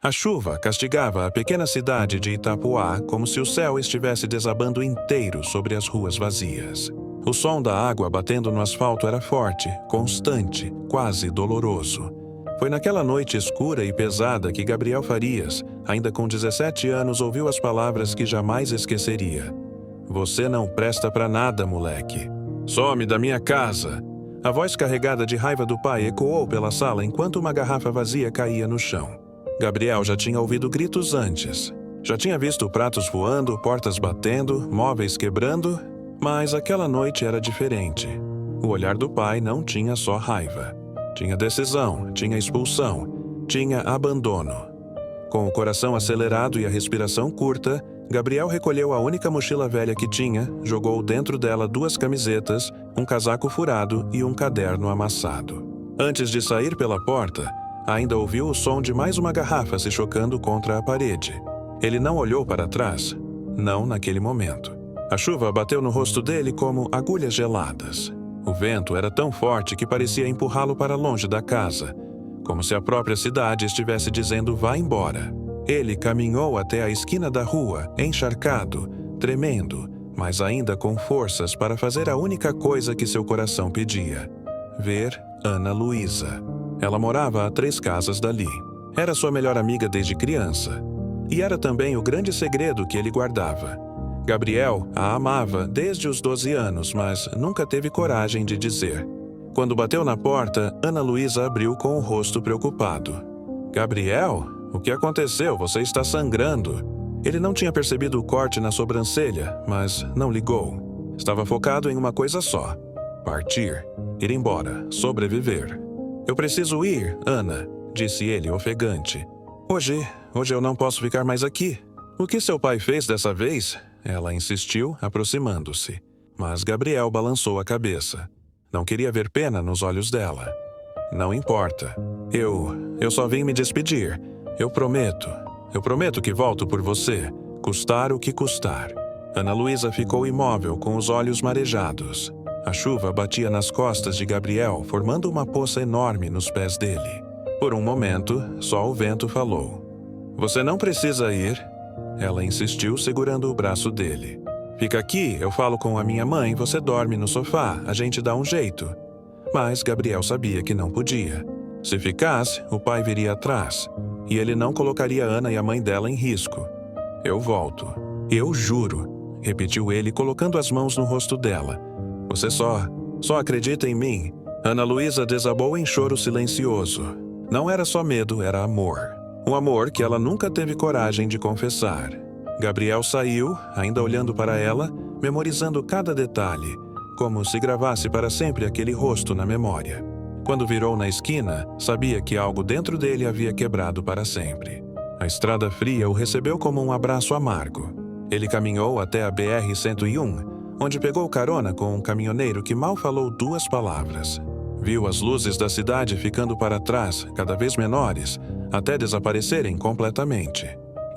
A chuva castigava a pequena cidade de Itapuá como se o céu estivesse desabando inteiro sobre as ruas vazias. O som da água batendo no asfalto era forte, constante, quase doloroso. Foi naquela noite escura e pesada que Gabriel Farias, ainda com 17 anos, ouviu as palavras que jamais esqueceria. "Você não presta pra nada, moleque. Some da minha casa." A voz carregada de raiva do pai ecoou pela sala enquanto uma garrafa vazia caía no chão. Gabriel já tinha ouvido gritos antes. Já tinha visto pratos voando, portas batendo, móveis quebrando, mas aquela noite era diferente. O olhar do pai não tinha só raiva. Tinha decisão, tinha expulsão, tinha abandono. Com o coração acelerado e a respiração curta, Gabriel recolheu a única mochila velha que tinha, jogou dentro dela 2 camisetas, um casaco furado e um caderno amassado. Antes de sair pela porta, ainda ouviu o som de mais uma garrafa se chocando contra a parede. Ele não olhou para trás, não naquele momento. A chuva bateu no rosto dele como agulhas geladas. O vento era tão forte que parecia empurrá-lo para longe da casa, como se a própria cidade estivesse dizendo "vá embora". Ele caminhou até a esquina da rua, encharcado, tremendo, mas ainda com forças para fazer a única coisa que seu coração pedia: ver Ana Luísa. Ela morava a 3 casas dali. Era sua melhor amiga desde criança. E era também o grande segredo que ele guardava. Gabriel a amava desde os 12 anos, mas nunca teve coragem de dizer. Quando bateu na porta, Ana Luísa abriu com o rosto preocupado. "Gabriel? O que aconteceu? Você está sangrando." Ele não tinha percebido o corte na sobrancelha, mas não ligou. Estava focado em uma coisa só: partir, ir embora, sobreviver. "Eu preciso ir, Ana", disse ele ofegante. Hoje eu não posso ficar mais aqui." "O que seu pai fez dessa vez?" Ela insistiu, aproximando-se. Mas Gabriel balançou a cabeça. Não queria ver pena nos olhos dela. "Não importa. Eu só vim me despedir. Eu prometo que volto por você, custar o que custar." Ana Luísa ficou imóvel com os olhos marejados. A chuva batia nas costas de Gabriel, formando uma poça enorme nos pés dele. Por um momento, só o vento falou. "Você não precisa ir." Ela insistiu, segurando o braço dele. "Fica aqui, eu falo com a minha mãe, você dorme no sofá, a gente dá um jeito." Mas Gabriel sabia que não podia. Se ficasse, o pai viria atrás, e ele não colocaria Ana e a mãe dela em risco. "Eu volto. Eu juro", repetiu ele, colocando as mãos no rosto dela. "Você só acredita em mim." Ana Luísa desabou em choro silencioso. Não era só medo, era amor. Um amor que ela nunca teve coragem de confessar. Gabriel saiu, ainda olhando para ela, memorizando cada detalhe, como se gravasse para sempre aquele rosto na memória. Quando virou na esquina, sabia que algo dentro dele havia quebrado para sempre. A estrada fria o recebeu como um abraço amargo. Ele caminhou até a BR-101, onde pegou carona com um caminhoneiro que mal falou 2 palavras. Viu as luzes da cidade ficando para trás, cada vez menores, até desaparecerem completamente.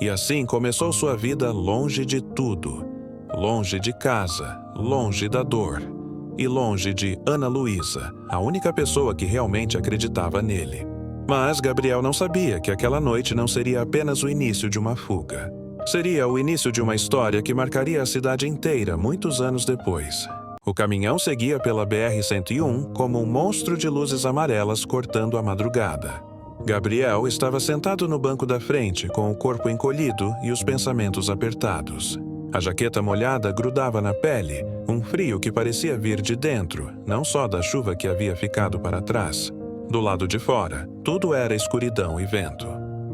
E assim começou sua vida longe de tudo. Longe de casa, longe da dor. E longe de Ana Luísa, a única pessoa que realmente acreditava nele. Mas Gabriel não sabia que aquela noite não seria apenas o início de uma fuga. Seria o início de uma história que marcaria a cidade inteira muitos anos depois. O caminhão seguia pela BR-101 como um monstro de luzes amarelas cortando a madrugada. Gabriel estava sentado no banco da frente, com o corpo encolhido e os pensamentos apertados. A jaqueta molhada grudava na pele, um frio que parecia vir de dentro, não só da chuva que havia ficado para trás. Do lado de fora, tudo era escuridão e vento.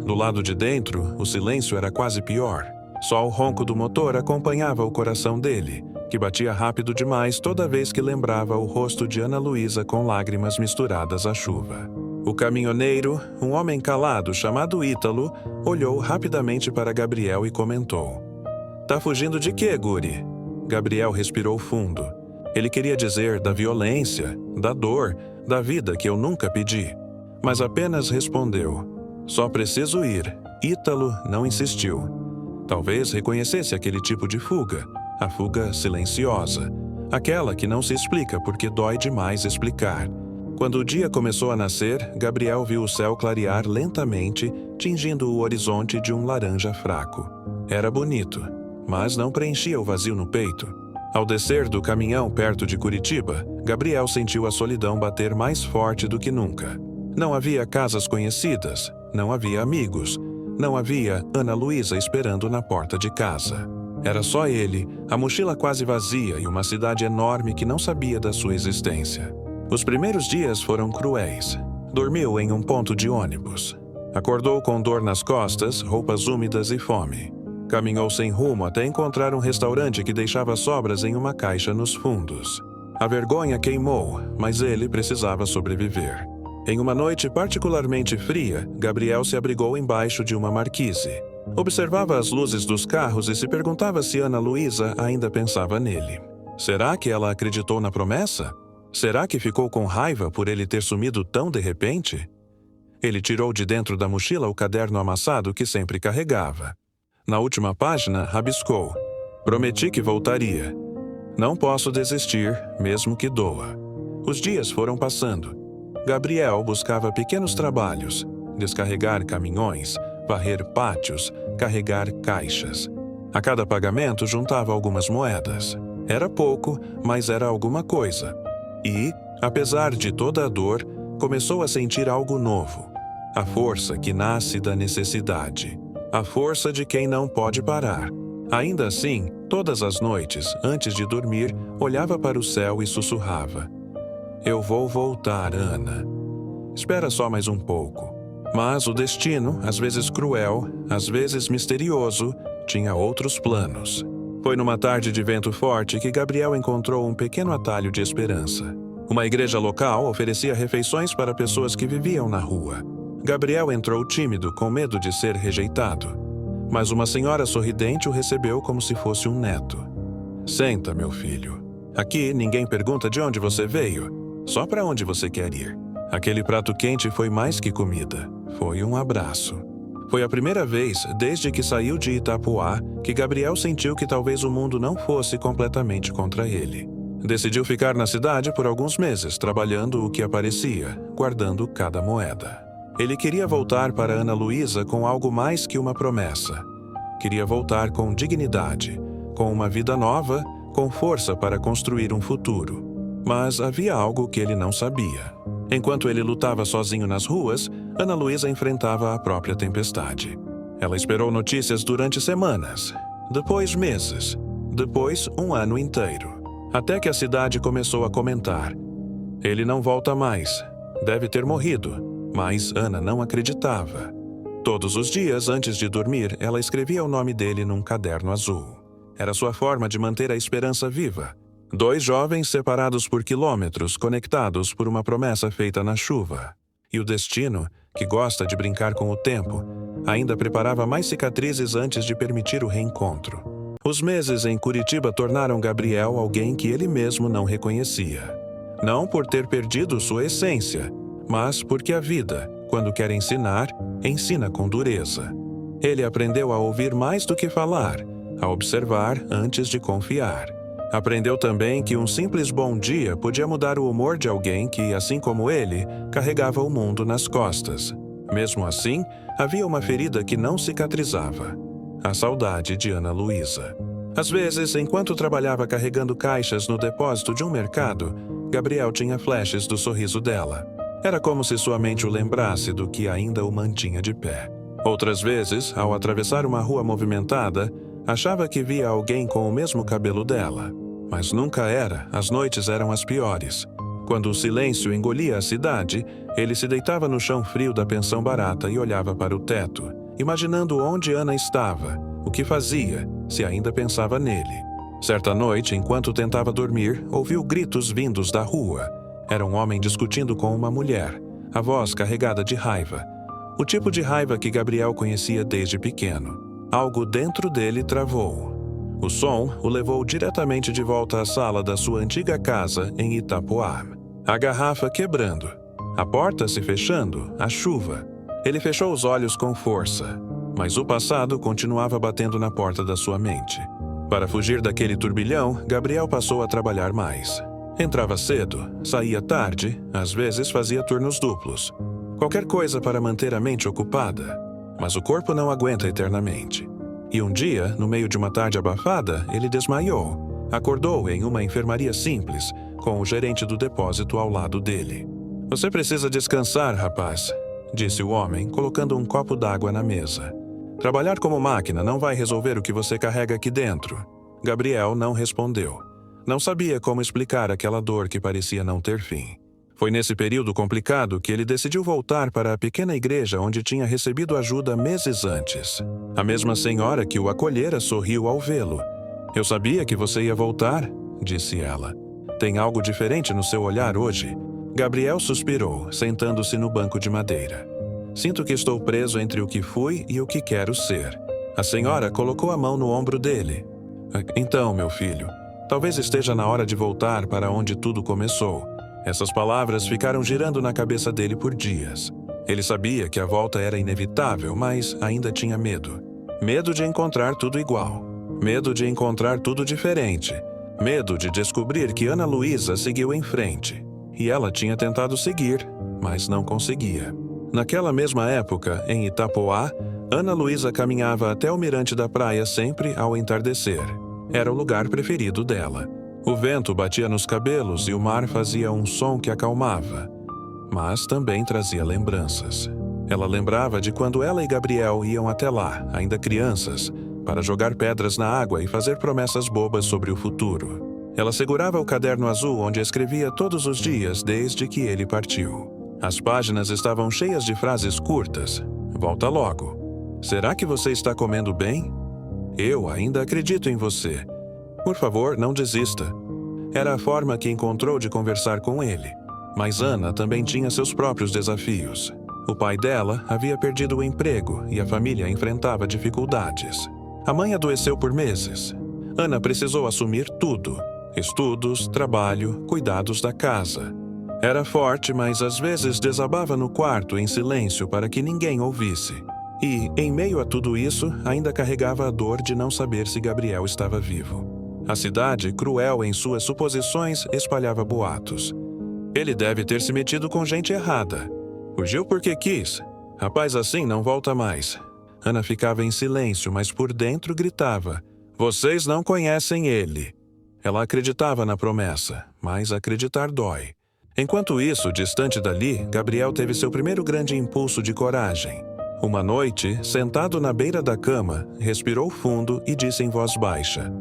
Do lado de dentro, o silêncio era quase pior. Só o ronco do motor acompanhava o coração dele, que batia rápido demais toda vez que lembrava o rosto de Ana Luísa com lágrimas misturadas à chuva. O caminhoneiro, um homem calado chamado Ítalo, olhou rapidamente para Gabriel e comentou: "Tá fugindo de quê, guri?" Gabriel respirou fundo. Ele queria dizer da violência, da dor, da vida que eu nunca pedi. Mas apenas respondeu: "Só preciso ir." Ítalo não insistiu. Talvez reconhecesse aquele tipo de fuga, a fuga silenciosa. Aquela que não se explica porque dói demais explicar. Quando o dia começou a nascer, Gabriel viu o céu clarear lentamente, tingindo o horizonte de um laranja fraco. Era bonito, mas não preenchia o vazio no peito. Ao descer do caminhão perto de Curitiba, Gabriel sentiu a solidão bater mais forte do que nunca. Não havia casas conhecidas, não havia amigos, não havia Ana Luísa esperando na porta de casa. Era só ele, a mochila quase vazia e uma cidade enorme que não sabia da sua existência. Os primeiros dias foram cruéis. Dormiu em um ponto de ônibus. Acordou com dor nas costas, roupas úmidas e fome. Caminhou sem rumo até encontrar um restaurante que deixava sobras em uma caixa nos fundos. A vergonha queimou, mas ele precisava sobreviver. Em uma noite particularmente fria, Gabriel se abrigou embaixo de uma marquise. Observava as luzes dos carros e se perguntava se Ana Luísa ainda pensava nele. Será que ela acreditou na promessa? Será que ficou com raiva por ele ter sumido tão de repente? Ele tirou de dentro da mochila o caderno amassado que sempre carregava. Na última página, rabiscou: "Prometi que voltaria. Não posso desistir, mesmo que doa." Os dias foram passando. Gabriel buscava pequenos trabalhos: descarregar caminhões, varrer pátios, carregar caixas. A cada pagamento juntava algumas moedas. Era pouco, mas era alguma coisa. E, apesar de toda a dor, começou a sentir algo novo. A força que nasce da necessidade. A força de quem não pode parar. Ainda assim, todas as noites, antes de dormir, olhava para o céu e sussurrava: "Eu vou voltar, Ana. Espera só mais um pouco." Mas o destino, às vezes cruel, às vezes misterioso, tinha outros planos. Foi numa tarde de vento forte que Gabriel encontrou um pequeno atalho de esperança. Uma igreja local oferecia refeições para pessoas que viviam na rua. Gabriel entrou tímido, com medo de ser rejeitado. Mas uma senhora sorridente o recebeu como se fosse um neto. "Senta, meu filho. Aqui ninguém pergunta de onde você veio, só para onde você quer ir." Aquele prato quente foi mais que comida, foi um abraço. Foi a primeira vez, desde que saiu de Itapuá, que Gabriel sentiu que talvez o mundo não fosse completamente contra ele. Decidiu ficar na cidade por alguns meses, trabalhando o que aparecia, guardando cada moeda. Ele queria voltar para Ana Luísa com algo mais que uma promessa. Queria voltar com dignidade, com uma vida nova, com força para construir um futuro. Mas havia algo que ele não sabia. Enquanto ele lutava sozinho nas ruas, Ana Luísa enfrentava a própria tempestade. Ela esperou notícias durante semanas, depois meses, depois um ano inteiro. Até que a cidade começou a comentar: "Ele não volta mais. Deve ter morrido." Mas Ana não acreditava. Todos os dias, antes de dormir, ela escrevia o nome dele num caderno azul. Era sua forma de manter a esperança viva. 2 jovens separados por quilômetros, conectados por uma promessa feita na chuva. E o destino, que gosta de brincar com o tempo, ainda preparava mais cicatrizes antes de permitir o reencontro. Os meses em Curitiba tornaram Gabriel alguém que ele mesmo não reconhecia. Não por ter perdido sua essência, mas porque a vida, quando quer ensinar, ensina com dureza. Ele aprendeu a ouvir mais do que falar, a observar antes de confiar. Aprendeu também que um simples bom dia podia mudar o humor de alguém que, assim como ele, carregava o mundo nas costas. Mesmo assim, havia uma ferida que não cicatrizava: a saudade de Ana Luísa. Às vezes, enquanto trabalhava carregando caixas no depósito de um mercado, Gabriel tinha flashes do sorriso dela. Era como se sua mente o lembrasse do que ainda o mantinha de pé. Outras vezes, ao atravessar uma rua movimentada, achava que via alguém com o mesmo cabelo dela. Mas nunca era, as noites eram as piores. Quando o silêncio engolia a cidade, ele se deitava no chão frio da pensão barata e olhava para o teto, imaginando onde Ana estava, o que fazia, se ainda pensava nele. Certa noite, enquanto tentava dormir, ouviu gritos vindos da rua. Era um homem discutindo com uma mulher, a voz carregada de raiva. O tipo de raiva que Gabriel conhecia desde pequeno. Algo dentro dele travou. O som o levou diretamente de volta à sala da sua antiga casa em Itapuá. A garrafa quebrando, a porta se fechando, a chuva. Ele fechou os olhos com força, mas o passado continuava batendo na porta da sua mente. Para fugir daquele turbilhão, Gabriel passou a trabalhar mais. Entrava cedo, saía tarde, às vezes fazia turnos duplos. Qualquer coisa para manter a mente ocupada. Mas o corpo não aguenta eternamente. E um dia, no meio de uma tarde abafada, ele desmaiou. Acordou em uma enfermaria simples, com o gerente do depósito ao lado dele. "Você precisa descansar, rapaz", disse o homem, colocando um copo d'água na mesa. "Trabalhar como máquina não vai resolver o que você carrega aqui dentro." Gabriel não respondeu. Não sabia como explicar aquela dor que parecia não ter fim. Foi nesse período complicado que ele decidiu voltar para a pequena igreja onde tinha recebido ajuda meses antes. A mesma senhora que o acolhera sorriu ao vê-lo. "Eu sabia que você ia voltar", disse ela. "Tem algo diferente no seu olhar hoje." Gabriel suspirou, sentando-se no banco de madeira. "Sinto que estou preso entre o que fui e o que quero ser." A senhora colocou a mão no ombro dele. "Então, meu filho, talvez esteja na hora de voltar para onde tudo começou." Essas palavras ficaram girando na cabeça dele por dias. Ele sabia que a volta era inevitável, mas ainda tinha medo. Medo de encontrar tudo igual. Medo de encontrar tudo diferente. Medo de descobrir que Ana Luísa seguiu em frente. E ela tinha tentado seguir, mas não conseguia. Naquela mesma época, em Itapoá, Ana Luísa caminhava até o mirante da praia sempre ao entardecer. Era o lugar preferido dela. O vento batia nos cabelos e o mar fazia um som que acalmava, mas também trazia lembranças. Ela lembrava de quando ela e Gabriel iam até lá, ainda crianças, para jogar pedras na água e fazer promessas bobas sobre o futuro. Ela segurava o caderno azul onde escrevia todos os dias desde que ele partiu. As páginas estavam cheias de frases curtas. "Volta logo." "Será que você está comendo bem?" "Eu ainda acredito em você." "Por favor, não desista." Era a forma que encontrou de conversar com ele. Mas Ana também tinha seus próprios desafios. O pai dela havia perdido o emprego e a família enfrentava dificuldades. A mãe adoeceu por meses. Ana precisou assumir tudo: estudos, trabalho, cuidados da casa. Era forte, mas às vezes desabava no quarto em silêncio para que ninguém ouvisse. E, em meio a tudo isso, ainda carregava a dor de não saber se Gabriel estava vivo. A cidade, cruel em suas suposições, espalhava boatos. "Ele deve ter se metido com gente errada. Fugiu porque quis. Rapaz assim não volta mais." Ana ficava em silêncio, mas por dentro gritava: "Vocês não conhecem ele." Ela acreditava na promessa, mas acreditar dói. Enquanto isso, distante dali, Gabriel teve seu primeiro grande impulso de coragem. Uma noite, sentado na beira da cama, respirou fundo e disse em voz baixa: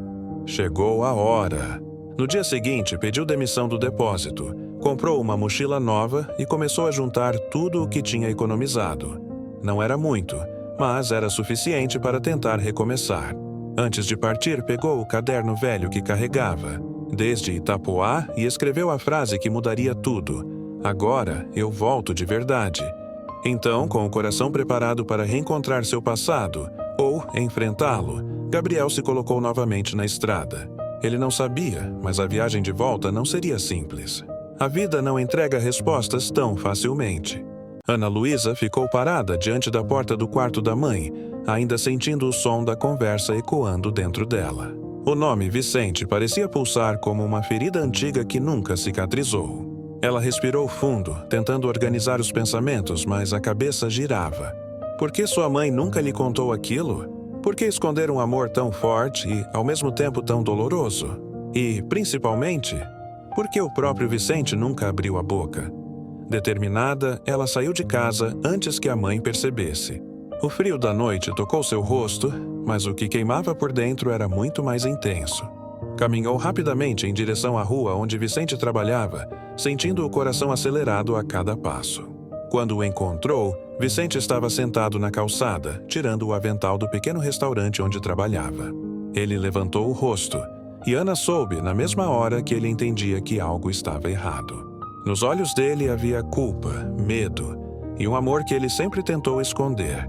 "Chegou a hora." No dia seguinte, pediu demissão do depósito, comprou uma mochila nova e começou a juntar tudo o que tinha economizado. Não era muito, mas era suficiente para tentar recomeçar. Antes de partir, pegou o caderno velho que carregava, desde Itapoá, e escreveu a frase que mudaria tudo: "Agora eu volto de verdade." Então, com o coração preparado para reencontrar seu passado, ou enfrentá-lo, Gabriel se colocou novamente na estrada. Ele não sabia, mas a viagem de volta não seria simples. A vida não entrega respostas tão facilmente. Ana Luísa ficou parada diante da porta do quarto da mãe, ainda sentindo o som da conversa ecoando dentro dela. O nome Vicente parecia pulsar como uma ferida antiga que nunca cicatrizou. Ela respirou fundo, tentando organizar os pensamentos, mas a cabeça girava. Por que sua mãe nunca lhe contou aquilo? Por que esconder um amor tão forte e, ao mesmo tempo, tão doloroso? E, principalmente, por que o próprio Vicente nunca abriu a boca? Determinada, ela saiu de casa antes que a mãe percebesse. O frio da noite tocou seu rosto, mas o que queimava por dentro era muito mais intenso. Caminhou rapidamente em direção à rua onde Vicente trabalhava, sentindo o coração acelerado a cada passo. Quando o encontrou, Vicente estava sentado na calçada, tirando o avental do pequeno restaurante onde trabalhava. Ele levantou o rosto, e Ana soube na mesma hora que ele entendia que algo estava errado. Nos olhos dele havia culpa, medo e um amor que ele sempre tentou esconder.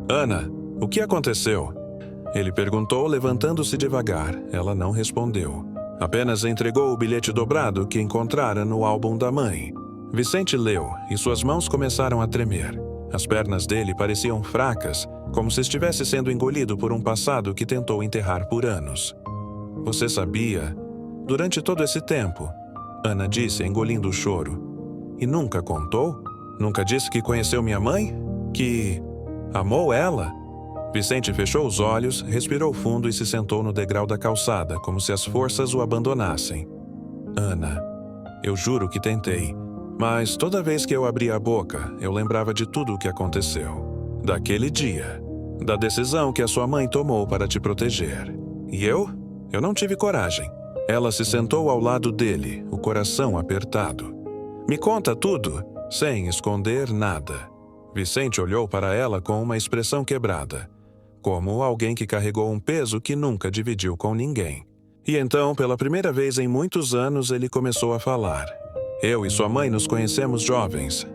"Ana, o que aconteceu?" Ele perguntou, levantando-se devagar. Ela não respondeu. Apenas entregou o bilhete dobrado que encontrara no álbum da mãe. Vicente leu, e suas mãos começaram a tremer. As pernas dele pareciam fracas, como se estivesse sendo engolido por um passado que tentou enterrar por anos. "Você sabia? Durante todo esse tempo, Ana disse, engolindo o choro. E nunca contou? Nunca disse que conheceu minha mãe? Que amou ela? Vicente fechou os olhos, respirou fundo e se sentou no degrau da calçada, como se as forças o abandonassem. Ana, eu juro que tentei, mas toda vez que eu abria a boca, eu lembrava de tudo o que aconteceu. Daquele dia, da decisão que a sua mãe tomou para te proteger. E eu não tive coragem. Ela se sentou ao lado dele, o coração apertado. Me conta tudo, sem esconder nada. Vicente olhou para ela com uma expressão quebrada, como alguém que carregou um peso que nunca dividiu com ninguém. E então, pela primeira vez em muitos anos, ele começou a falar. Eu e sua mãe nos conhecemos jovens.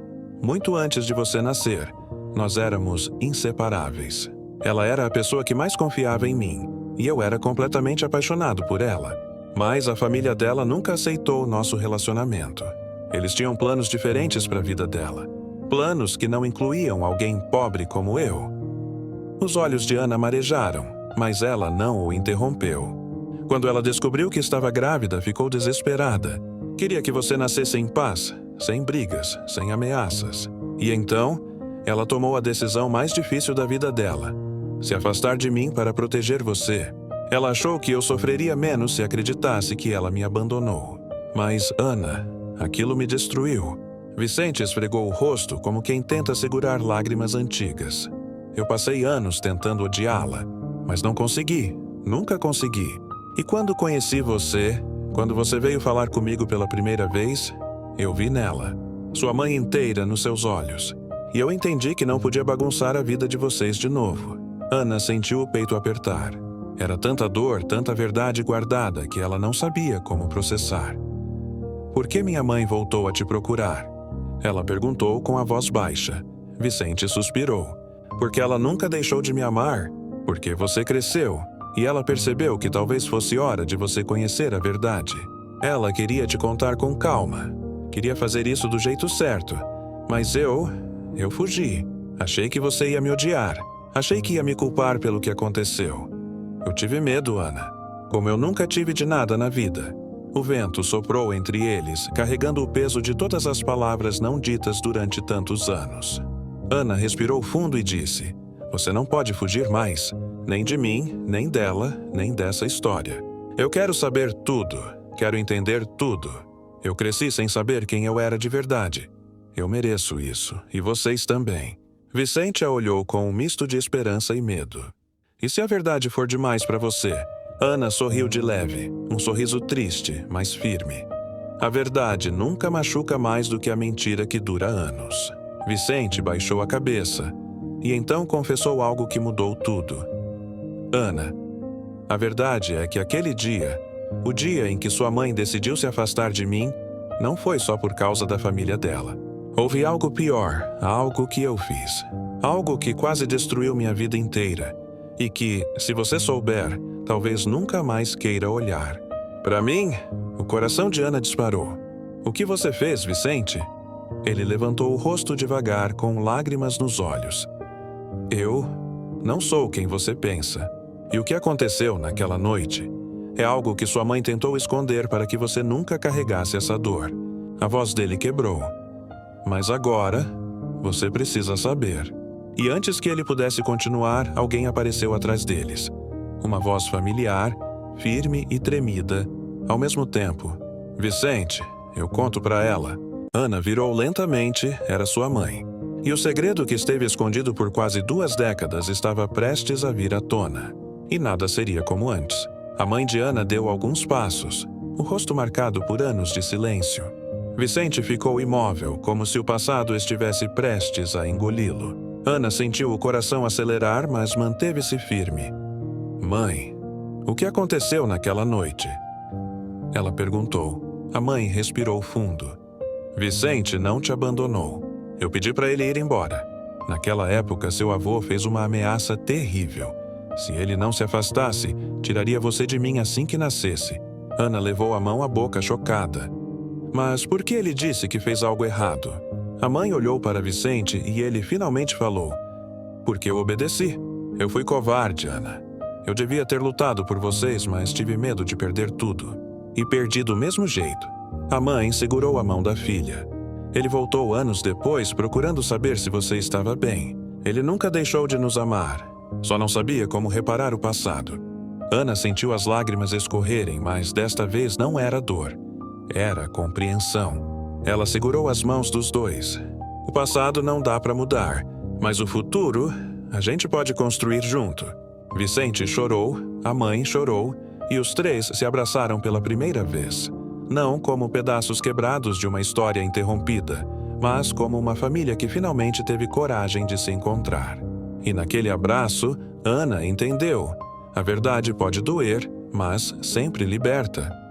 Muito antes de você nascer, nós éramos inseparáveis. Ela era a pessoa que mais confiava em mim, e eu era completamente apaixonado por ela. Mas a família dela nunca aceitou nosso relacionamento. Eles tinham planos diferentes para a vida dela. Planos que não incluíam alguém pobre como eu. Os olhos de Ana marejaram, mas ela não o interrompeu. Quando ela descobriu que estava grávida, ficou desesperada. Queria que você nascesse em paz, sem brigas, sem ameaças. E então, ela tomou a decisão mais difícil da vida dela: se afastar de mim para proteger você. Ela achou que eu sofreria menos se acreditasse que ela me abandonou. Mas, Ana, aquilo me destruiu. Vicente esfregou o rosto como quem tenta segurar lágrimas antigas. Eu passei anos tentando odiá-la, mas não consegui, nunca consegui. E quando conheci você, quando você veio falar comigo pela primeira vez, eu vi nela sua mãe inteira nos seus olhos. E eu entendi que não podia bagunçar a vida de vocês de novo. Ana sentiu o peito apertar. Era tanta dor, tanta verdade guardada que ela não sabia como processar. Por que minha mãe voltou a te procurar? Ela perguntou com a voz baixa. Vicente suspirou. Porque ela nunca deixou de me amar. Porque você cresceu. E ela percebeu que talvez fosse hora de você conhecer a verdade. Ela queria te contar com calma. Queria fazer isso do jeito certo. Mas eu fugi. Achei que você ia me odiar. Achei que ia me culpar pelo que aconteceu. Eu tive medo, Ana. Como eu nunca tive de nada na vida. O vento soprou entre eles, carregando o peso de todas as palavras não ditas durante tantos anos. Ana respirou fundo e disse: você não pode fugir mais. Nem de mim, nem dela, nem dessa história. Eu quero saber tudo. Quero entender tudo. Eu cresci sem saber quem eu era de verdade. Eu mereço isso, e vocês também. Vicente a olhou com um misto de esperança e medo. E se a verdade for demais para você? Ana sorriu de leve, um sorriso triste, mas firme. A verdade nunca machuca mais do que a mentira que dura anos. Vicente baixou a cabeça, e então confessou algo que mudou tudo. Ana, a verdade é que aquele dia, o dia em que sua mãe decidiu se afastar de mim, não foi só por causa da família dela. Houve algo pior, algo que eu fiz. Algo que quase destruiu minha vida inteira. E que, se você souber, talvez nunca mais queira olhar. Para mim, o coração de Ana disparou. O que você fez, Vicente? Ele levantou o rosto devagar, com lágrimas nos olhos. Eu não sou quem você pensa. E o que aconteceu naquela noite é algo que sua mãe tentou esconder para que você nunca carregasse essa dor. A voz dele quebrou. Mas agora, você precisa saber. E antes que ele pudesse continuar, alguém apareceu atrás deles. Uma voz familiar, firme e tremida, ao mesmo tempo. Vicente, eu conto para ela. Ana virou lentamente, era sua mãe. E o segredo que esteve escondido por quase 2 décadas estava prestes a vir à tona. E nada seria como antes. A mãe de Ana deu alguns passos, o rosto marcado por anos de silêncio. Vicente ficou imóvel, como se o passado estivesse prestes a engoli-lo. Ana sentiu o coração acelerar, mas manteve-se firme. Mãe, o que aconteceu naquela noite? Ela perguntou. A mãe respirou fundo. Vicente não te abandonou. Eu pedi para ele ir embora. Naquela época, seu avô fez uma ameaça terrível. Se ele não se afastasse, tiraria você de mim assim que nascesse. Ana levou a mão à boca, chocada. Mas por que ele disse que fez algo errado? A mãe olhou para Vicente e ele finalmente falou. Porque eu obedeci. Eu fui covarde, Ana. Eu devia ter lutado por vocês, mas tive medo de perder tudo. E perdi do mesmo jeito. A mãe segurou a mão da filha. Ele voltou anos depois procurando saber se você estava bem. Ele nunca deixou de nos amar. Só não sabia como reparar o passado. Ana sentiu as lágrimas escorrerem, mas desta vez não era dor. Era compreensão. Ela segurou as mãos dos dois. O passado não dá para mudar, mas o futuro a gente pode construir junto. Vicente chorou, a mãe chorou e os três se abraçaram pela primeira vez. Não como pedaços quebrados de uma história interrompida, mas como uma família que finalmente teve coragem de se encontrar. E naquele abraço, Ana entendeu. A verdade pode doer, mas sempre liberta.